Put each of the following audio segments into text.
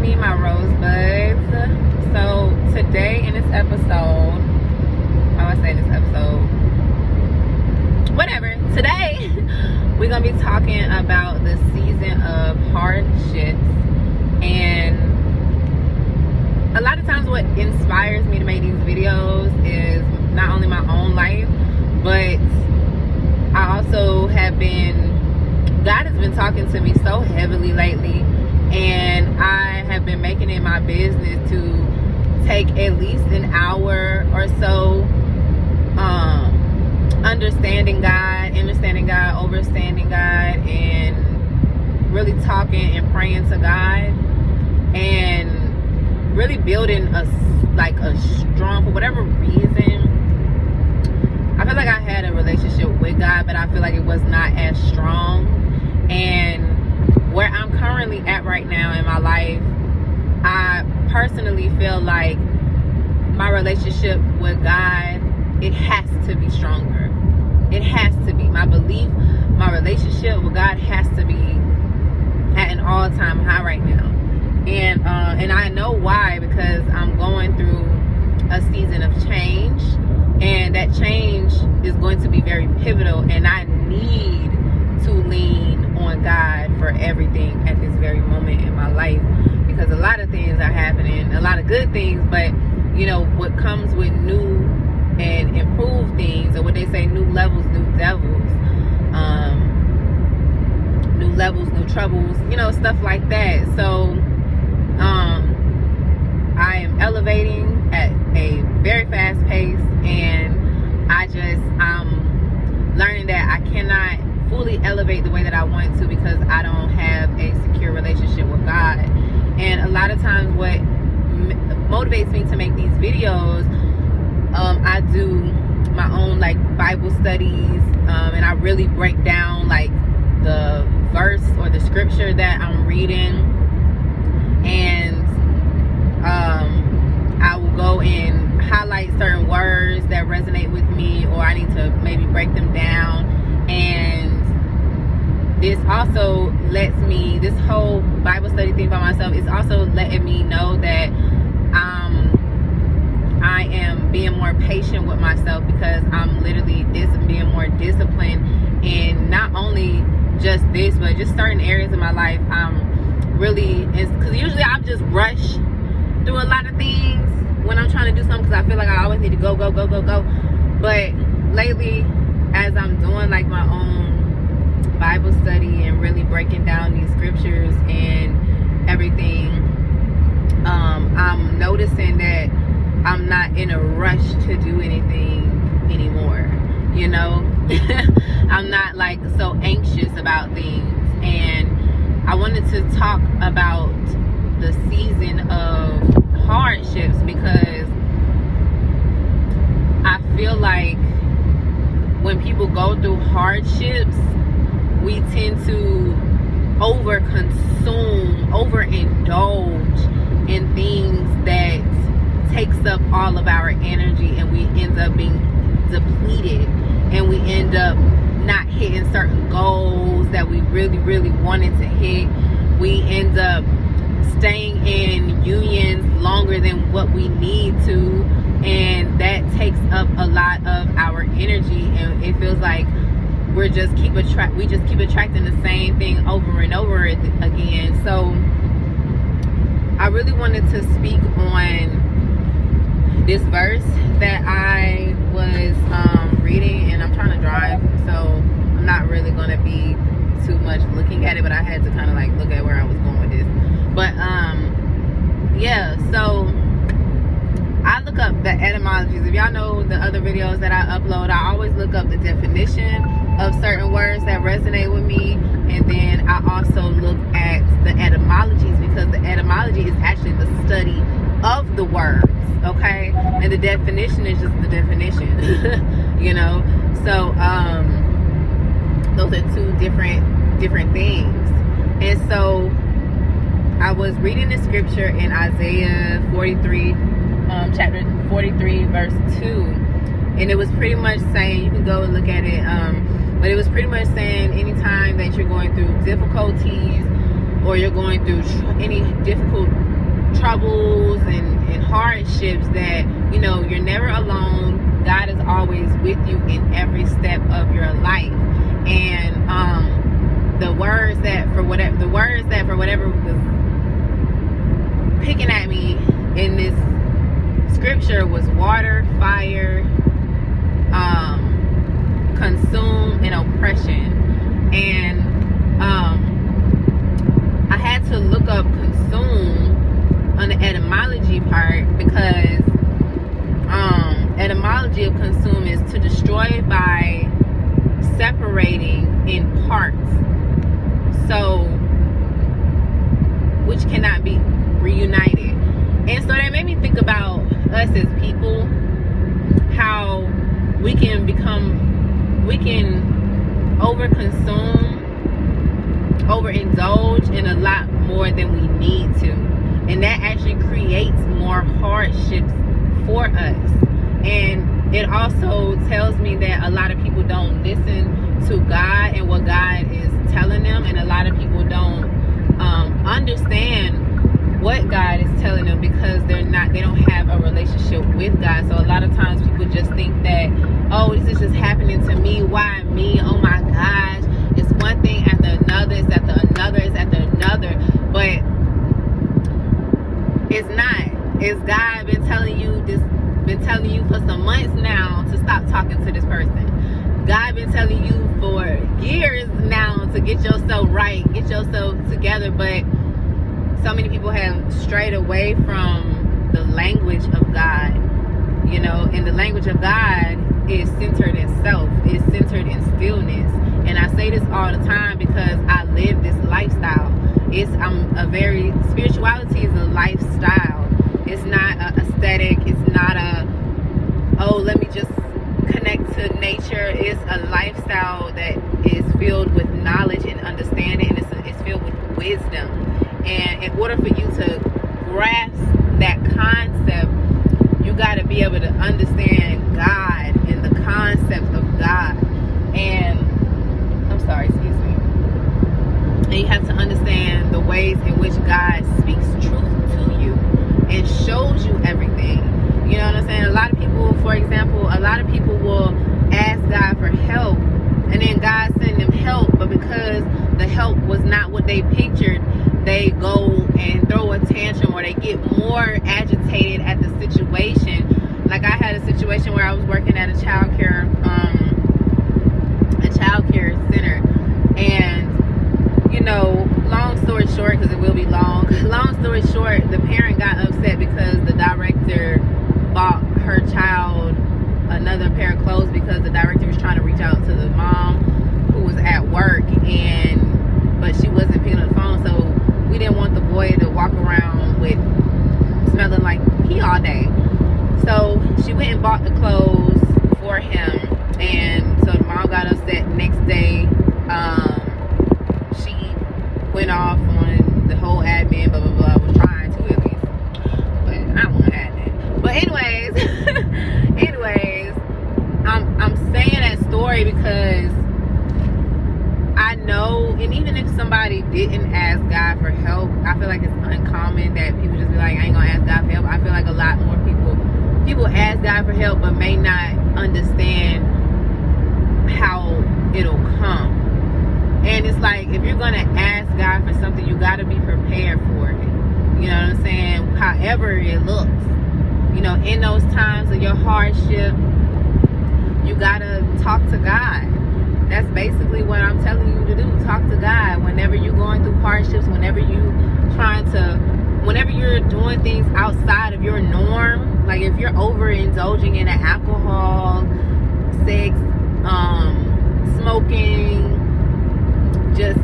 me, my rosebuds. So today in this episode, whatever. Today we're gonna be talking about the season of hardships, and a lot of times what inspires me to make these videos is not only my own life, but I also God has been talking to me so heavily lately, and I have been making it my business to take at least an hour or so understanding God, overstanding God, and really talking and praying to God, and really building a strong, for whatever reason, I feel like I had a relationship with God, but I feel like it was not as strong. And where I'm currently at right now in my life, I personally feel like my relationship with God, it has to be stronger. It has to be. My belief, my relationship with God has to be at an all-time high right now. And I know why, because I'm going through a season of change, and that change is going to be very pivotal, and I need to lean on God for everything at this very moment in my life, because a lot of things are happening, a lot of good things, but you know what comes with new and improved things, or what they say, new levels, new devils, new levels, new troubles, stuff like that. So I am elevating at a very fast pace, and I'm learning that I cannot fully elevate the way that I want to, because I don't have a secure relationship with God. And a lot of times what motivates me to make these videos, I do my own Bible studies, and I really break down the verse or the scripture that I'm reading, and I will go and highlight certain words that resonate with me, or I need to maybe break them down. And this also lets me, this whole Bible study thing by myself, is also letting me know that I am being more patient with myself, because I'm literally being more disciplined in not only just this, but just certain areas of my life. I'm really, because usually I'm just rush through a lot of things when I'm trying to do something, because I feel like I always need to go. But lately, as I'm doing my own Bible study and really breaking down these scriptures and everything, I'm noticing that I'm not in a rush to do anything anymore. I'm not so anxious about things. And I wanted to talk about the season of hardships, because I feel like when people go through hardships, we tend to overindulge in things that takes up all of our energy, and we end up being depleted, and we end up not hitting certain goals that we really, really wanted to hit. We end up staying in unions longer than what we need to, and that takes up a lot of our energy, and it feels like we just keep attracting the same thing over and over again. So I really wanted to speak on this verse that I was reading, and I'm trying to drive, so I'm not really going to be too much looking at it, but I had to kind of look at where I was going with this. But yeah, so I look up the etymologies. If y'all know the other videos that I upload, I always look up the definition of certain words that resonate with me, and then I also look at the etymologies, because the etymology is actually the study of the words, okay? And the definition is just the definition. So those are two different things. And so I was reading the scripture in Isaiah 43, chapter 43, verse 2, and it was pretty much saying, you can go and look at it, but it was pretty much saying anytime that you're going through difficulties, or you're going through any difficult troubles and hardships, that you know you're never alone. God is always with you in every step of your life. And the words that for whatever was picking at me in this scripture was water, fire, consume, and oppression. And I had to look up consume on the etymology part, because etymology of consume is to destroy by separating in parts, so which cannot be reunited. And so that made me think about us as people, how we can overconsume, overindulge in a lot more than we need to, and that actually creates more hardships for us. And it also tells me that a lot of people don't listen to God and what God is telling them, and a lot of people don't understand what God is telling them, because they don't have a relationship with God. So a lot of times people just think that, oh, this is just happening to me. Why me? Oh my gosh, it's one thing after another, it's after another, it's after another. But it's not. It's God been telling you this, been telling you for some months now to stop talking to this person. God been telling you for years now to get yourself right, get yourself together. But so many people have strayed away from the language of God, you know, and the language of God is centered in self, is centered in stillness. And I say this all the time because I live this lifestyle. Spirituality is a lifestyle. It's not a aesthetic. It's not let me just connect to nature. It's a lifestyle that is filled with knowledge and understanding, and it's filled with wisdom. And in order for you to grasp that concept, you got to be able to understand God and the concept of God. And and you have to understand the ways in which God speaks truth to you and shows you everything. You know what I'm saying? A lot of people, for example, will ask God for help, and then God send them help, but because the help was not what they pictured, they go and throw a tantrum, or they get more agitated at the situation. Like I had a situation where I was working at a child care center, and you know, long story short, because it will be long story short, the parent got upset because the director bought her child another pair of clothes, because the director was trying to reach out to the mom who was at work, but she wasn't picking up the phone. So we didn't want the boy to walk around with smelling like pee all day. So she went and bought the clothes for him, and so the mom got upset. Next day, she went off on the whole admin, blah blah blah. Was trying to, at least, but I don't want admin. But anyways, I'm saying that story because I know, and even if somebody didn't ask God for help, I feel like it's uncommon that people just be like, I ain't gonna ask God for help. I feel like a lot more people ask God for help, but may not understand how it'll come. And it's like, if you're gonna ask God for something, you gotta be prepared for it. You know what I'm saying? However it looks. You know, in those times of your hardship, you gotta talk to God. That's basically what I'm telling you to do. Talk to God whenever you're going through hardships, whenever you're doing things outside of your norm. Like if you're overindulging in alcohol, sex, smoking, just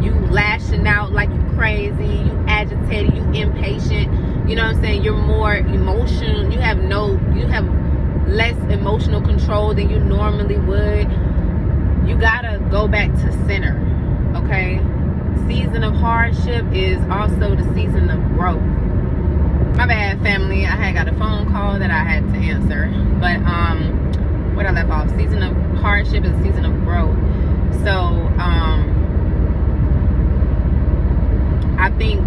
you lashing out like you crazy, you agitated, you impatient, you know what I'm saying, you're more emotional, you have less emotional control than you normally would. You gotta go back to center, okay? Season of hardship is also the season of growth. My bad, family. I had got a phone call that I had to answer. But what I left off, season of hardship is a season of growth. So I think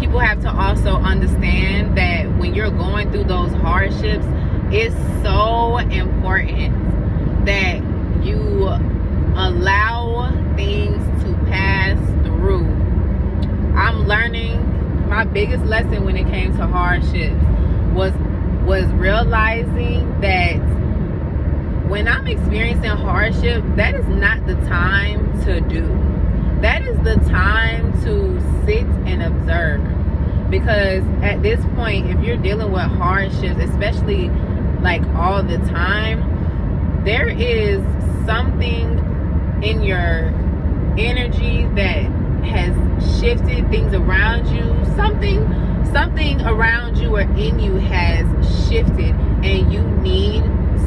people have to also understand that when you're going through those hardships, it's so important that you allow things to pass through. I'm learning, my biggest lesson when it came to hardships was realizing that when I'm experiencing hardship, that is not the time to do. That is the time to sit and observe. Because at this point, if you're dealing with hardships, especially like all the time, there is something in your energy that has shifted things around you. Something around you or in you has shifted, and you need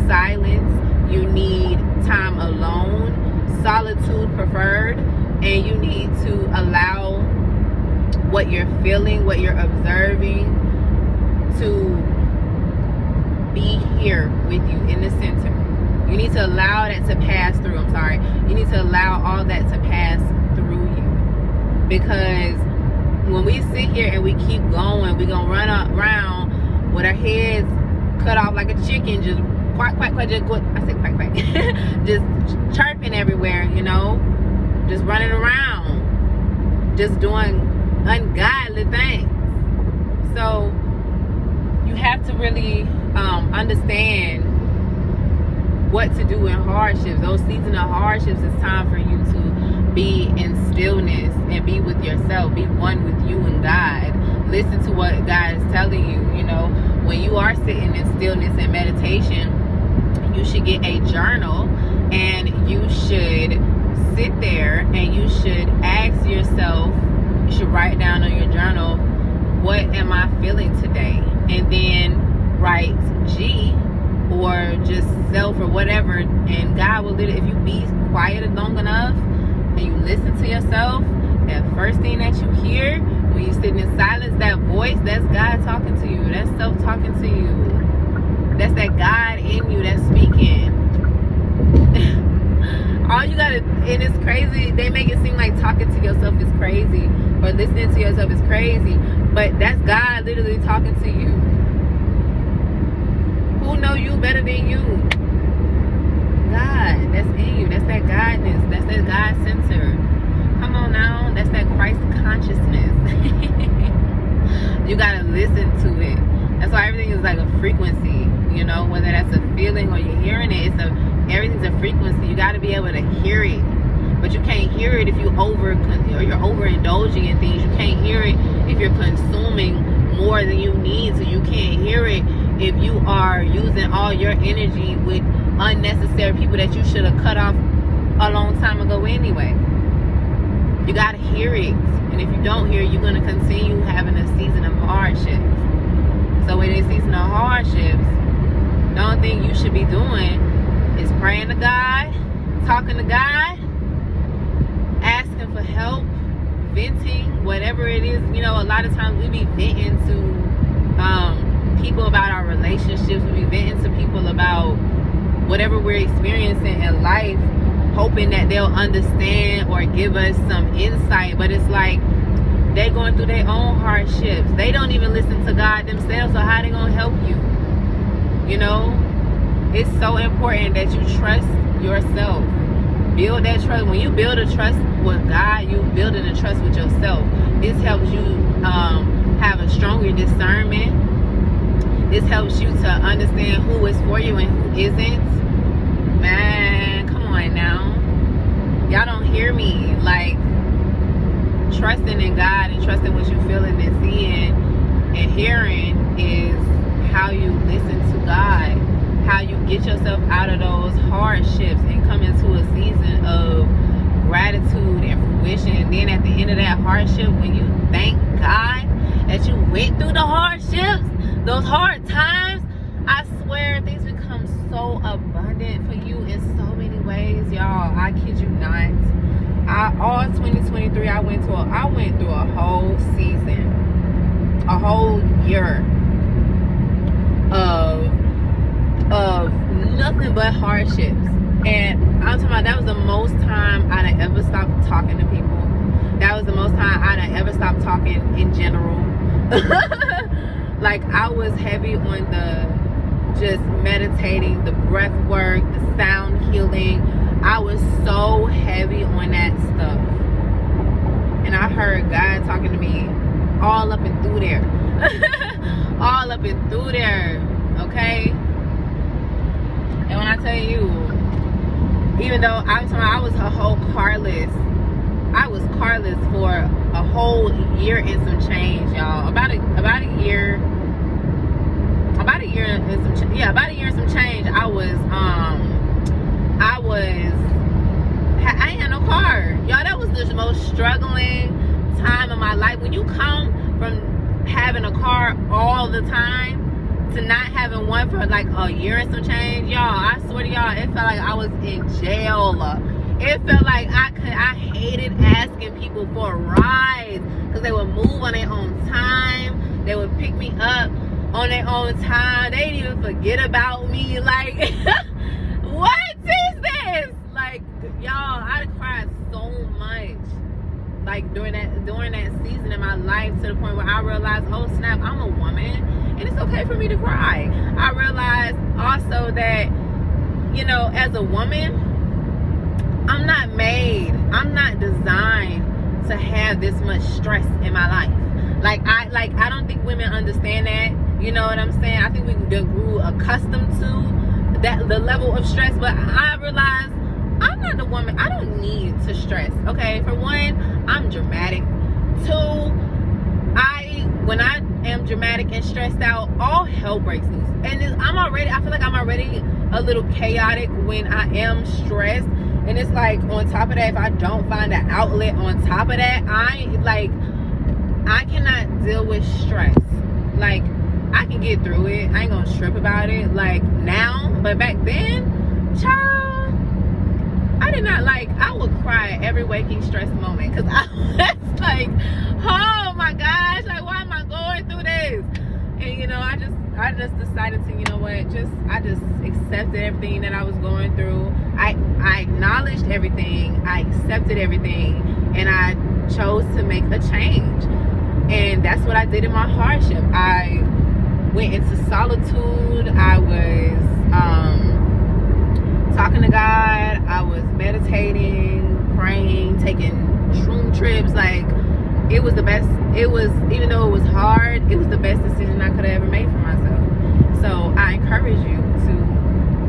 silence, you need time alone, solitude preferred, and you need to allow what you're feeling, what you're observing, to be here with you in the center. You need to allow that to pass through. You need to allow all that to pass through you. Because when we sit here and we keep going, we're going to run around with our heads cut off like a chicken, just quack, quack, quack, I said quack, quack. Just chirping everywhere, you know, just running around, just doing ungodly things. So you have to really understand what to do in hardships. Those seasons of hardships, it's time for you to be in stillness and be with yourself, be one with you and God. Listen to what God is telling you. You know, when you are sitting in stillness and meditation, you should get a journal and you should sit there and you should ask yourself, you should write down on your journal, what am I feeling today? And then write G or just self or whatever, and God will literally, if you be quiet long enough and you listen to yourself, that first thing that you hear when you're sitting in silence, that voice, that's God talking to you. That's self talking to you. That's that God in you that's speaking. All you gotta, and it's crazy, they make it seem like talking to yourself is crazy or listening to yourself is crazy, but that's God literally talking to you. Who know you better than you? God, that's in you. That's that godness. That's that God center. Come on now. That's that Christ consciousness. You gotta listen to it. That's why everything is like a frequency. You know, whether that's a feeling or you're hearing it, everything's a frequency. You gotta be able to hear it. But you can't hear it if you're overindulging in things. You can't hear it if you're consuming more than you need. So you can't hear it if you are using all your energy with unnecessary people that you should have cut off a long time ago anyway. You got to hear it. And if you don't hear it, you're going to continue having a season of hardships. So in this season of hardships, the only thing you should be doing is praying to God, talking to God, asking for help, venting, whatever it is. You know, a lot of times we be venting to people about our relationships. We be venting to people about whatever we're experiencing in life, hoping that they'll understand or give us some insight. But it's like they're going through their own hardships. They don't even listen to God themselves, so how they gonna help you? You know, it's so important that you trust yourself. Build that trust. When you build a trust with God, you building a trust with yourself. This helps you have a stronger discernment. This helps you to understand who is for you and who isn't. Man, come on now. Y'all don't hear me. Like, trusting in God and trusting what you're feeling and seeing and hearing is how you listen to God. How you get yourself out of those hardships and come into a season of gratitude and fruition. And then at the end of that hardship, when you thank God that you went through the hardships, those hard times, I swear things become so abundant for you in so many ways, y'all. I kid you not. All 2023, I went through a whole season, a whole year of nothing but hardships. And I'm talking about, that was the most time I'd ever stopped talking to people. that was the most time I done ever stopped talking in general. Like, I was heavy on the just meditating, the breath work, the sound healing. I was so heavy on that stuff. And I heard God talking to me all up and through there. All up and through there. Okay? And when I tell you, even though I was a whole carless, I was carless for a whole year and some change, y'all. About a year and some change. I ain't had no car, y'all. That was the most struggling time of my life. When you come from having a car all the time to not having one for like a year and some change, y'all, I swear to y'all, it felt like I was in jail. It felt like I hated asking people for rides, because they would move on their own time. They would pick me up on their own time. They didn't even forget about me. Like, what is this? Like, y'all, I cried so much, like, during that season in my life, to the point where I realized, oh snap, I'm a woman and it's okay for me to cry. I realized also that, you know, as a woman, I'm not designed to have this much stress in my life. I don't think women understand that. You know what I'm saying? I think we grew accustomed to the level of stress, but I realized I'm not the woman. I don't need to stress. Okay, for one, I'm dramatic. Two, when I am dramatic and stressed out, all hell breaks loose. And I feel like I'm already a little chaotic when I am stressed. And it's like, on top of that, if I don't find an outlet on top of that, I cannot deal with stress. Like, I can get through it. I ain't gonna trip about it like now, but back then, child, I would cry at every waking stress moment, because I was like, oh my gosh, like, why am I going through this? And you know, I just decided to, you know what, I just accepted everything that I was going through. I acknowledged everything, I accepted everything, and I chose to make a change. And that's what I did in my hardship. I went into solitude. I was talking to God. I was meditating, praying, taking shroom trips. Like, it was the best. Even though it was hard, it was the best decision I could have ever made for myself. So I encourage you to,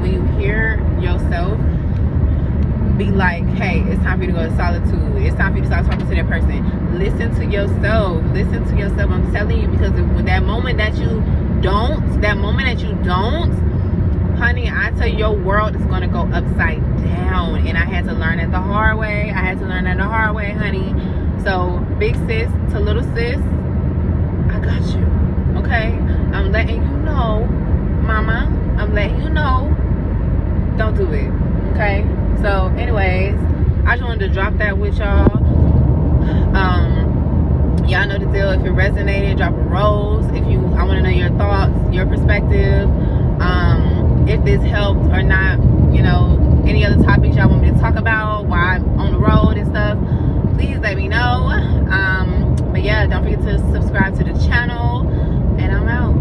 when you hear yourself, be like, hey, it's time for you to go to solitude. It's time for you to start talking to that person. Listen to yourself. I'm telling you, because with that moment that you don't, honey, I tell you, your world is going to go upside down. And I had to learn it the hard way. Honey. So, big sis to little sis, I got you. Okay? I'm letting you know, mama. I'm letting you know. Don't do it. Okay? So, anyways, I just wanted to drop that with y'all. Y'all know the deal. If it resonated, drop a rose. I want to know your thoughts, your perspective. If this helped or not, you know, any other topics y'all want me to talk about while I'm on the road and stuff, please let me know. But yeah, don't forget to subscribe to the channel, and I'm out.